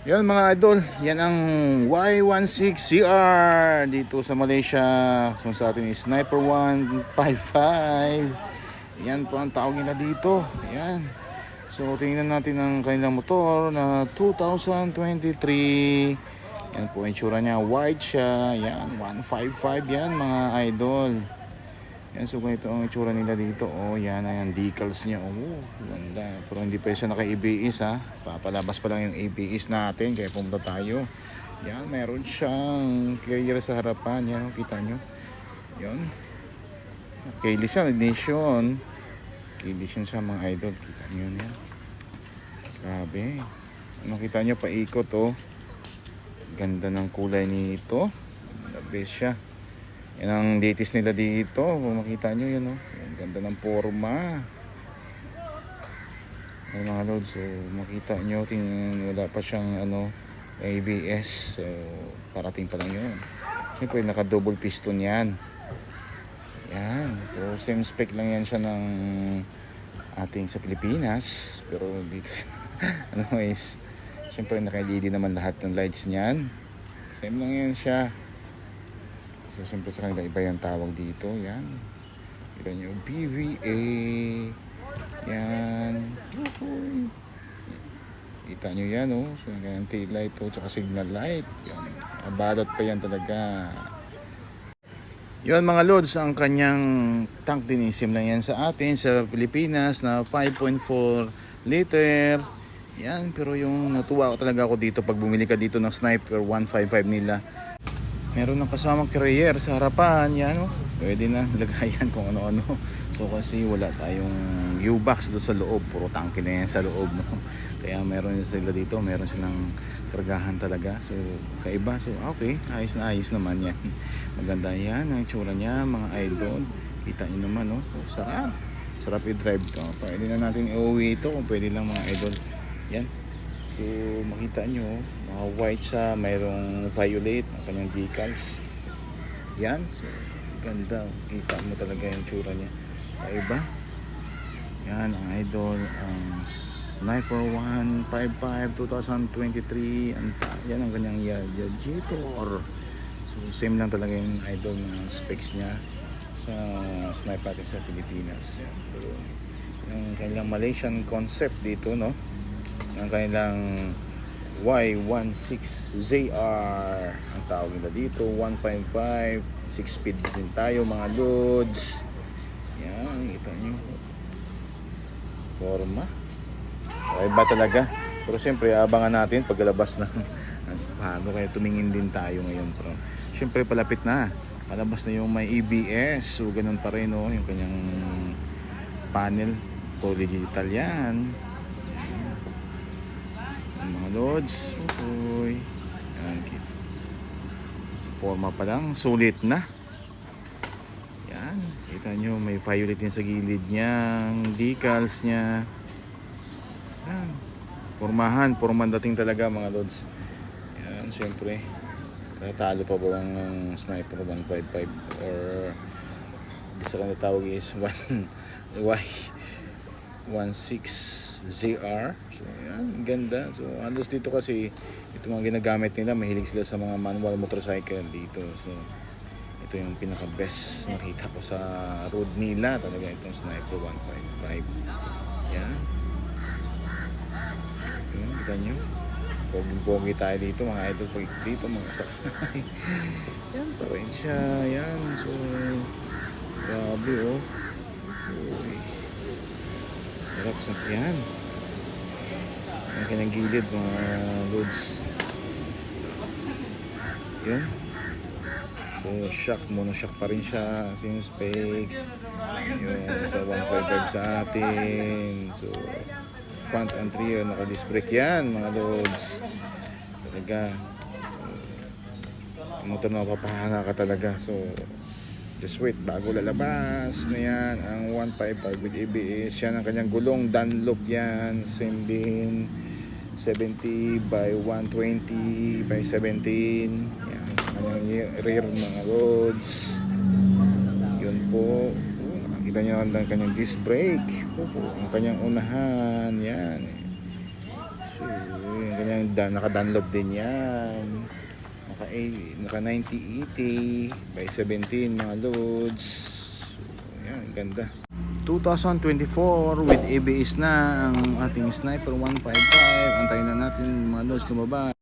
Yan mga idol, yan ang Y16CR dito sa Malaysia. So sa atin is Sniper 155. Yan po ang tawag nila dito. Yan. So tingnan natin ang kanilang motor na 2023. Yan po ang itsura niya, white siya. Yan, 155 yan mga idol. Yan, so ganito ang itsura nila dito. Oh, yan ang decals niya. Oh, ganda. Pero hindi pa siya naka-ABS ha. Papalabas pa lang yung ABS natin kaya pumunta tayo. Yan, meron siyang carrier sa harapan. Yan, oh, kita nyo. Yan. Keyless siya, ignition. Keyless siya mga idol. Kita nyo yan. Grabe. Ano kita nyo, paikot oh. Ganda ng kulay nito. The best siya. Yan ang latest nila dito. Kung makita nyo yan, oh. Yan, ganda ng forma. Ay mga lord, so makita nyo, wala pa siyang ABS. So parating pa lang yun. Siyempre naka double piston yan. Yan. So same spec lang yan siya ng ating sa Pilipinas. Pero dito anyways, siyempre naka-LED naman lahat ng lights niyan. Same lang yan siya. So siyempre sa kanila iba yung tawag dito. Yan. Kita nyo BVA. Yan. Kita nyo yan oh. So yung tail light oh, tsaka signal light. Yan. Abalot pa yan talaga. Yun mga lods, ang kanyang tank din isim lang yan sa atin sa Pilipinas na 5.4 liter. Yan, pero yung natuwa ko talaga ako dito pag bumili ka dito ng Sniper 155 nila. Meron ng kasamang carrier sa harapan, yan oh. Pwede na lagayan kung ano-ano. So kasi wala tayong U-box doon sa loob, puro tangke na yan sa loob no. Kaya meron sila dito, meron silang kargahan talaga. So kaiba, so okay, ayos na ayos naman yan. Maganda yan, ang itsura niya mga idol. Kita niyo naman oh, oh sarap. Sarap i-drive to. Pwede na natin i-uwi ito kung pwede lang mga idol. Yan. So makita nyo, mga white siya, mayroong violet ang kanyang decals. Yan, so ganda, kita mo talaga yung tsura niya. Kaiba. Yan ang idol, ang Sniper 155 2023. Yan ang kanyang Yajitor. So same lang talaga yung idol ng specs niya sa Sniper sa Pilipinas. Yan. Pero yung kanilang Malaysian concept dito no, ang kanilang Y16ZR ang tawag nila dito, 1.5 6 speed din tayo mga loads. Yan, kita nyo forma okay ba talaga, pero siyempre abangan natin paglalabas ng bago, kaya tumingin din tayo ngayon. Pero siyempre palapit na, palabas na yung may EBS, so ganun pa rin oh, yung kanyang panel fully digital yan mga loads. Uy. Yan. So, forma pa lang. Sulit na. Yan. Kita nyo, may violet din sa gilid niya. Decals niya. Yan. Forman dating talaga mga loads. Yan, syempre. Tatalo pa ba ang Sniper 155 or isa ka natawag is 16ZR. So yan, ganda. So halos dito kasi ito mga ginagamit nila, mahilig sila sa mga manual motorcycle dito. So ito yung pinaka best nakita ko sa road nila talaga, itong Sniper 155. Yan. Yan, kita nyo. Pogi tayo dito mga idol, pag dito mga sakay. Yan pa rin siya. Yan. So grabe oh. Uy. Sarap sakyan. Ang kanyang gilid mga loads. Yun. So shock, monoshock pa rin siya. Same specs. Yung sa 155 sa atin. So front and rear, naka-disc brake yan mga loads. Talaga motor na mapapahanga ka talaga. So just wait bago lalabas na yan ang 155 with ABS. Yan ang kanyang gulong, Dunlop yan, same din 70 by 120 by 17. Yan sa kanyang rear mga roads. Yun po. Nakakita nyo ang kanyang disc brake. Ang kanyang unahan. Yan. So, yun, ganyan, naka-Dunlop din yan. Naka 9080 by 17 mga loads. So, yan, ganda. 2024 with ABS na ang ating Sniper 155. Antayin na natin mga loads lumabas.